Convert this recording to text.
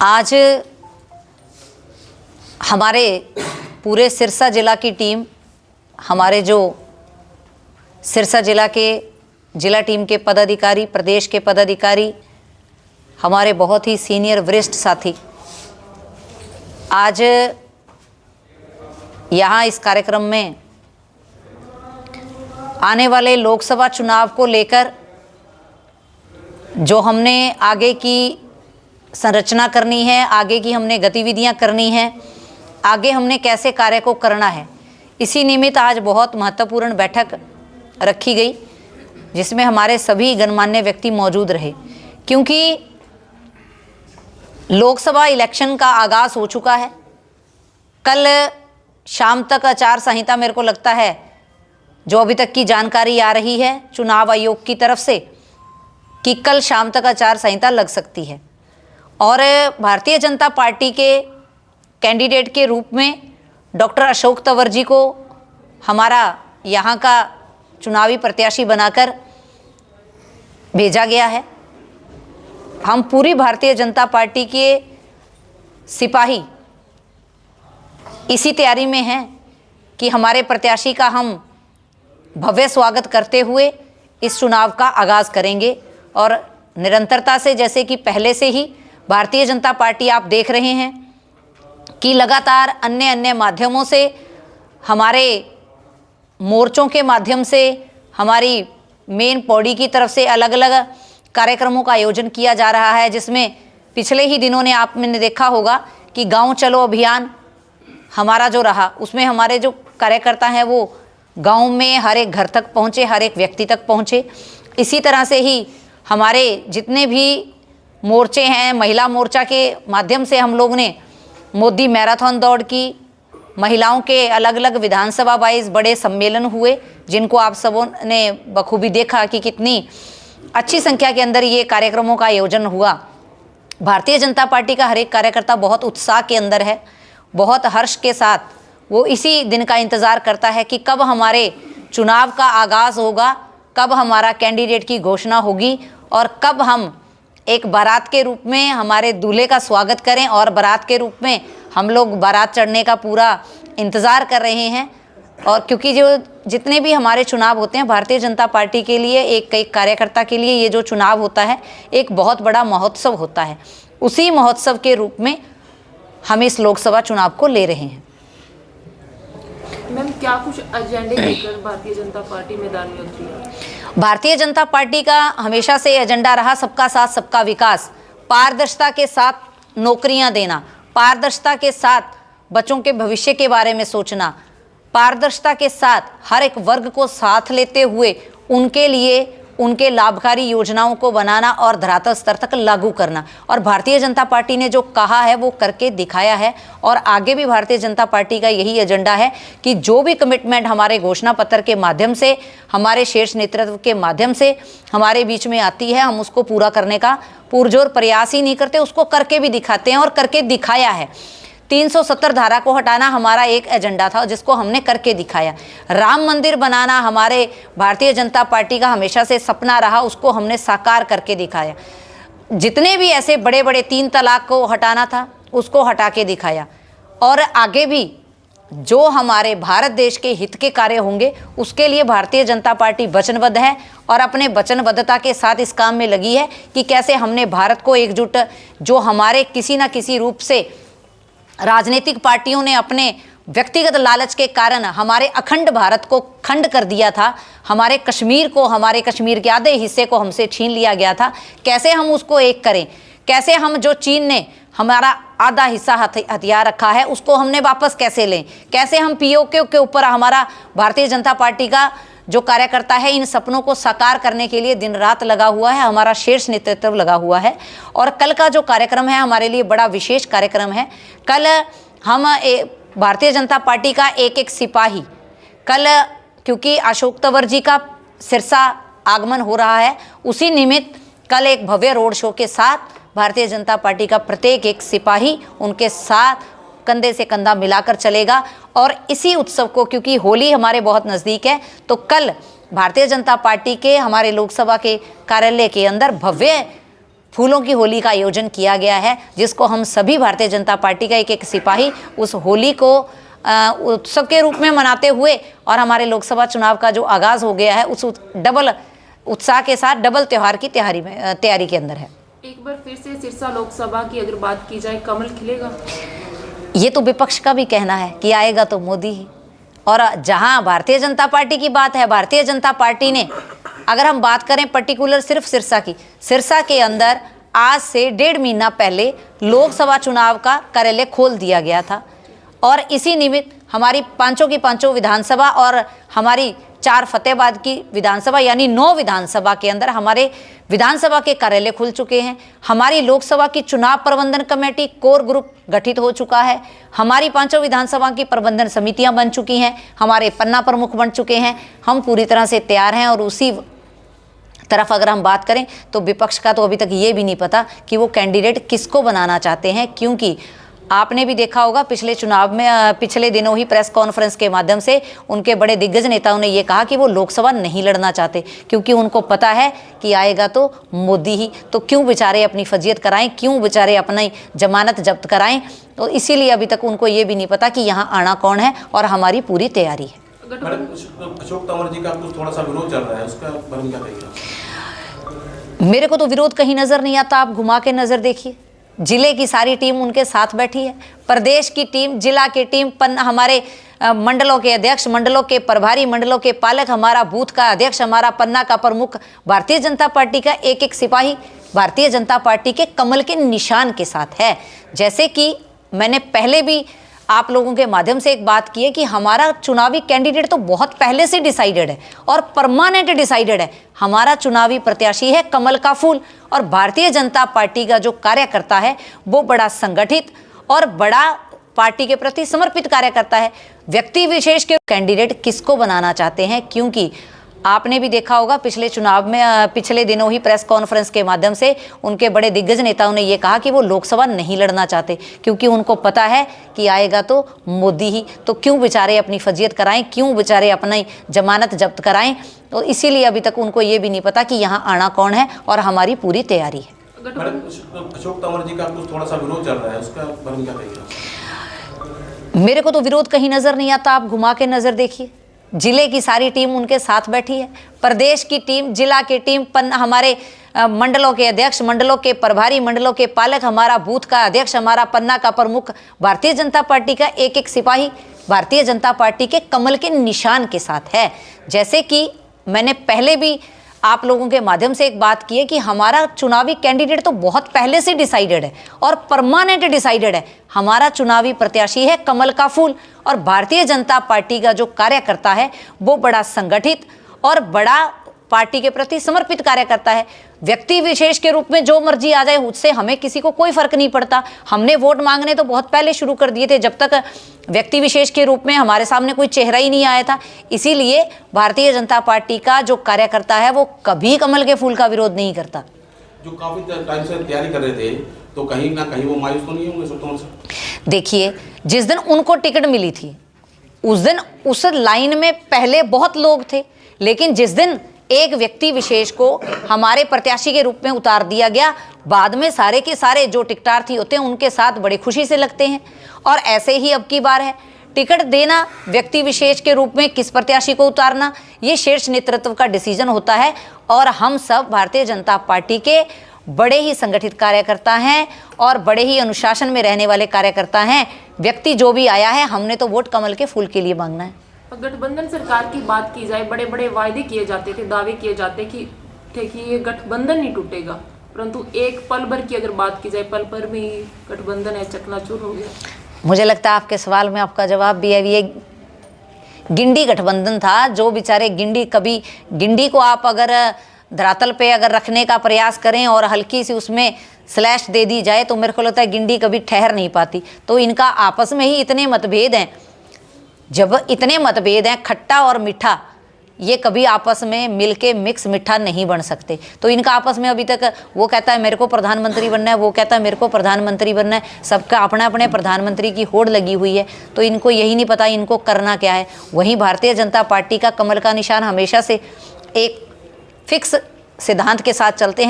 आज हमारे पूरे सिरसा ज़िला की टीम, हमारे जो सिरसा ज़िला के ज़िला टीम के पदाधिकारी, प्रदेश के पदाधिकारी, हमारे बहुत ही सीनियर वरिष्ठ साथी आज यहाँ इस कार्यक्रम में आने वाले लोकसभा चुनाव को लेकर जो हमने आगे की संरचना करनी है, आगे की हमने गतिविधियां करनी हैं, आगे हमने कैसे कार्य को करना है, इसी निमित्त आज बहुत महत्वपूर्ण बैठक रखी गई जिसमें हमारे सभी गणमान्य व्यक्ति मौजूद रहे। क्योंकि लोकसभा इलेक्शन का आगाज़ हो चुका है। कल शाम तक आचार संहिता, मेरे को लगता है जो अभी तक की जानकारी आ रही है चुनाव आयोग की तरफ से, कि कल शाम तक आचार संहिता लग सकती है। और भारतीय जनता पार्टी के कैंडिडेट के रूप में डॉक्टर अशोक तंवर जी को हमारा यहाँ का चुनावी प्रत्याशी बनाकर भेजा गया है। हम पूरी भारतीय जनता पार्टी के सिपाही इसी तैयारी में हैं कि हमारे प्रत्याशी का हम भव्य स्वागत करते हुए इस चुनाव का आगाज़ करेंगे। और निरंतरता से, जैसे कि पहले से ही भारतीय जनता पार्टी आप देख रहे हैं कि लगातार अन्य माध्यमों से, हमारे मोर्चों के माध्यम से, हमारी मेन बॉडी की तरफ से अलग अलग कार्यक्रमों का आयोजन किया जा रहा है। जिसमें पिछले ही दिनों ने आपने देखा होगा कि गांव चलो अभियान हमारा जो रहा, उसमें हमारे जो कार्यकर्ता हैं वो गांव में हर एक घर तक पहुँचे, हर एक व्यक्ति तक पहुँचे। इसी तरह से ही हमारे जितने भी मोर्चे हैं, महिला मोर्चा के माध्यम से हम लोग ने मोदी मैराथन दौड़ की, महिलाओं के अलग अलग विधानसभा वाइज बड़े सम्मेलन हुए जिनको आप सबों ने बखूबी देखा कि कितनी अच्छी संख्या के अंदर ये कार्यक्रमों का आयोजन हुआ। भारतीय जनता पार्टी का हर एक कार्यकर्ता बहुत उत्साह के अंदर है, बहुत हर्ष के साथ वो इसी दिन का इंतज़ार करता है कि कब हमारे चुनाव का आगाज़ होगा, कब हमारा कैंडिडेट की घोषणा होगी और कब हम एक बारात के रूप में हमारे दूल्हे का स्वागत करें। और बारात के रूप में हम लोग बारात चढ़ने का पूरा इंतज़ार कर रहे हैं। और क्योंकि जो जितने भी हमारे चुनाव होते हैं भारतीय जनता पार्टी के लिए, एक कार्यकर्ता के लिए ये जो चुनाव होता है एक बहुत बड़ा महोत्सव होता है। उसी महोत्सव के रूप में हम इस लोकसभा चुनाव को ले रहे हैं। मैम, क्या कुछ एजेंडे लेकर भारतीय जनता पार्टी मैदान में उतरी है? भारतीय जनता पार्टी का हमेशा से एजेंडा रहा सबका साथ सबका विकास, पारदर्शिता के साथ नौकरियां देना, पारदर्शिता के साथ बच्चों के भविष्य के बारे में सोचना, पारदर्शिता के साथ हर एक वर्ग को साथ लेते हुए उनके लिए उनके लाभकारी योजनाओं को बनाना और धरातल स्तर तक लागू करना। और भारतीय जनता पार्टी ने जो कहा है वो करके दिखाया है। और आगे भी भारतीय जनता पार्टी का यही एजेंडा है कि जो भी कमिटमेंट हमारे घोषणा पत्र के माध्यम से, हमारे शीर्ष नेतृत्व के माध्यम से हमारे बीच में आती है, हम उसको पूरा करने का पुरजोर प्रयास ही नहीं करते, उसको करके भी दिखाते हैं और करके दिखाया है। 370 धारा को हटाना हमारा एक एजेंडा था जिसको हमने करके दिखाया। राम मंदिर बनाना हमारे भारतीय जनता पार्टी का हमेशा से सपना रहा, उसको हमने साकार करके दिखाया। जितने भी ऐसे बड़े बड़े 3 तलाक को हटाना था उसको हटा के दिखाया। और आगे भी जो हमारे भारत देश के हित के कार्य होंगे उसके लिए भारतीय जनता पार्टी वचनबद्ध है और अपने वचनबद्धता के साथ इस काम में लगी है कि कैसे हमने भारत को एकजुट, जो हमारे किसी न किसी रूप से राजनीतिक पार्टियों ने अपने व्यक्तिगत लालच के कारण हमारे अखंड भारत को खंड कर दिया था, हमारे कश्मीर के आधे हिस्से को हमसे छीन लिया गया था, कैसे हम उसको एक करें, कैसे हम जो चीन ने हमारा आधा हिस्सा हथियार रखा है उसको हमने वापस कैसे लें, कैसे हम पीओके के ऊपर हमारा भारतीय जनता पार्टी का जो कार्यकर्ता है इन सपनों को साकार करने के लिए दिन रात लगा हुआ है, हमारा शीर्ष नेतृत्व लगा हुआ है। और कल का जो कार्यक्रम है हमारे लिए बड़ा विशेष कार्यक्रम है। कल हम भारतीय जनता पार्टी का एक सिपाही, कल क्योंकि अशोक तंवर जी का सिरसा आगमन हो रहा है, उसी निमित्त कल एक भव्य रोड शो के साथ भारतीय जनता पार्टी का प्रत्येक एक सिपाही उनके साथ कंधे से कंधा मिलाकर चलेगा। और इसी उत्सव को, क्योंकि होली हमारे बहुत नज़दीक है, तो कल भारतीय जनता पार्टी के हमारे लोकसभा के कार्यालय के अंदर भव्य फूलों की होली का आयोजन किया गया है, जिसको हम सभी भारतीय जनता पार्टी का एक एक सिपाही उस होली को उत्सव के रूप में मनाते हुए और हमारे लोकसभा चुनाव का जो आगाज़ हो गया है उस डबल उत्साह के साथ डबल त्यौहार की तैयारी के अंदर है। एक बार फिर से सिरसा लोकसभा की अगर बात की जाए, कमल खिलेगा? ये तो विपक्ष का भी कहना है कि आएगा तो मोदी ही। और जहां भारतीय जनता पार्टी की बात है, भारतीय जनता पार्टी ने, अगर हम बात करें पर्टिकुलर सिर्फ सिरसा की, सिरसा के अंदर आज से 1.5 महीना पहले लोकसभा चुनाव का कार्यालय खोल दिया गया था और इसी निमित्त हमारी पांचों की पांचों विधानसभा और हमारी 4 फतेहाबाद की विधानसभा यानी 9 विधानसभा के अंदर हमारे विधानसभा के कार्यालय खुल चुके हैं। हमारी लोकसभा की चुनाव प्रबंधन कमेटी कोर ग्रुप गठित हो चुका है। हमारी 5 विधानसभा की प्रबंधन समितियां बन चुकी हैं। हमारे पन्ना प्रमुख बन चुके हैं। हम पूरी तरह से तैयार हैं। और उसी तरफ अगर हम बात करें तो विपक्ष का तो अभी तक ये भी नहीं पता कि वो कैंडिडेट किसको बनाना चाहते हैं, क्योंकि आपने भी देखा होगा पिछले चुनाव में पिछले दिनों ही प्रेस कॉन्फ्रेंस के माध्यम से उनके बड़े दिग्गज नेताओं ने ये कहा कि वो लोकसभा नहीं लड़ना चाहते, क्योंकि उनको पता है कि आएगा तो मोदी ही। तो क्यों बेचारे अपनी फजीयत कराएं, क्यों बेचारे अपनी जमानत जब्त कराएं। तो इसीलिए अभी तक उनको ये भी नहीं पता कि यहाँ आना कौन है और हमारी पूरी तैयारी है। अशोक तंवर जी का कुछ थोड़ा सा विरोध चल रहा है, उसका बारे में क्या कहिएगा? मेरे को तो विरोध कहीं नजर नहीं आता। आप घुमा के नजर देखिए, जिले की सारी टीम उनके साथ बैठी है, प्रदेश की टीम, जिला की टीम, हमारे मंडलों के अध्यक्ष, मंडलों के प्रभारी, मंडलों के पालक, हमारा बूथ का अध्यक्ष, हमारा पन्ना का प्रमुख, भारतीय जनता पार्टी का एक एक सिपाही भारतीय जनता पार्टी के कमल के निशान के साथ है। जैसे कि मैंने पहले भी आप लोगों के माध्यम से एक बात की है कि हमारा चुनावी कैंडिडेट तो बहुत पहले से डिसाइडेड है और परमानेंट डिसाइडेड है। हमारा चुनावी प्रत्याशी है कमल का फूल। और भारतीय जनता पार्टी का जो कार्यकर्ता है वो बड़ा संगठित और बड़ा पार्टी के प्रति समर्पित कार्यकर्ता है। व्यक्ति विशेष के कैंडिडेट किसको बनाना चाहते हैं, क्योंकि आपने भी देखा होगा पिछले चुनाव में पिछले दिनों ही प्रेस कॉन्फ्रेंस के माध्यम से उनके बड़े दिग्गज नेताओं ने ये कहा कि वो लोकसभा नहीं लड़ना चाहते, क्योंकि उनको पता है कि आएगा तो मोदी ही। तो क्यों बेचारे अपनी फजीयत कराएं, क्यों बेचारे अपनी जमानत जब्त कराएं। तो इसीलिए अभी तक उनको ये भी नहीं पता कि यहाँ आना कौन है और हमारी पूरी तैयारी है। अशोक तंवर जी का कुछ थोड़ा सा विरोध चल रहा है, उसका बारे में क्या कहिएगा? मेरे को तो विरोध कहीं नजर नहीं आता। आप घुमा के नजर देखिए, जिले की सारी टीम उनके साथ बैठी है, प्रदेश की टीम, जिला की टीम, हमारे मंडलों के अध्यक्ष, मंडलों के प्रभारी, मंडलों के पालक, हमारा बूथ का अध्यक्ष, हमारा पन्ना का प्रमुख, भारतीय जनता पार्टी का एक एक सिपाही भारतीय जनता पार्टी के कमल के निशान के साथ है। जैसे कि मैंने पहले भी आप लोगों के माध्यम से एक बात की है कि हमारा चुनावी कैंडिडेट तो बहुत पहले से डिसाइडेड है और परमानेंट डिसाइडेड है। हमारा चुनावी प्रत्याशी है कमल का फूल। और भारतीय जनता पार्टी का जो कार्यकर्ता है वो बड़ा संगठित और बड़ा पार्टी के प्रति समर्पित कार्यकर्ता है। व्यक्ति विशेष के रूप में जो मर्जी आ जाए उससे हमें किसी को कोई फर्क नहीं पड़ता। हमने वोट मांगने तो बहुत पहले शुरू कर दिए थे, जब तक व्यक्ति विशेष के रूप में हमारे सामने कोई चेहरा ही नहीं आया था। इसीलिए भारतीय जनता पार्टी का जो कार्यकर्ता है वो कभी कमल के फूल का विरोध नहीं करता। जो काफी टाइम से तैयारी कर रहे थे, तो कहीं ना कहीं वो मायूस तो नहीं होंगे अशोक तंवर से? देखिए, जिस दिन उनको टिकट मिली थी उस दिन उस लाइन में पहले बहुत लोग थे, लेकिन जिस दिन एक व्यक्ति विशेष को हमारे प्रत्याशी के रूप में उतार दिया गया, बाद में सारे के सारे जो टिकटार्थी होते हैं उनके साथ बड़ी खुशी से लगते हैं। और ऐसे ही अब की बार है, टिकट देना व्यक्ति विशेष के रूप में किस प्रत्याशी को उतारना, ये शीर्ष नेतृत्व का डिसीजन होता है। और हम सब भारतीय जनता पार्टी के बड़े ही संगठित कार्यकर्ता हैं और बड़े ही अनुशासन में रहने वाले कार्यकर्ता हैं। व्यक्ति जो भी आया है, हमने तो वोट कमल के फूल के लिए मांगना है। गठबंधन सरकार की बात की जाए, बड़े बड़े वायदे किए जाते थे, दावे किए जाते थे कि ये गठबंधन नहीं टूटेगा, परंतु एक पल भर की अगर बात की जाए, पल भर में ही गठबंधन है चकनाचूर हो गया। मुझे लगता है आपके सवाल में आपका जवाब भी है। ये गिंडी गठबंधन था, जो बेचारे गिंडी को आप अगर धरातल पे अगर रखने का प्रयास करें और हल्की सी उसमें स्लैश दे दी जाए तो मेरे को लगता है गिंडी कभी ठहर नहीं पाती। तो इनका आपस में ही इतने मतभेद हैं, जब इतने मतभेद हैं, खट्टा और मीठा ये कभी आपस में मिलके मिक्स मीठा नहीं बन सकते। तो इनका आपस में अभी तक, वो कहता है मेरे को प्रधानमंत्री बनना है, वो कहता है मेरे को प्रधानमंत्री बनना है, सबका अपने अपने प्रधानमंत्री की होड़ लगी हुई है। तो इनको यही नहीं पता इनको करना क्या है। वहीं भारतीय जनता पार्टी का कमल का निशान हमेशा से एक फिक्स सिद्धांत के साथ चलते हैं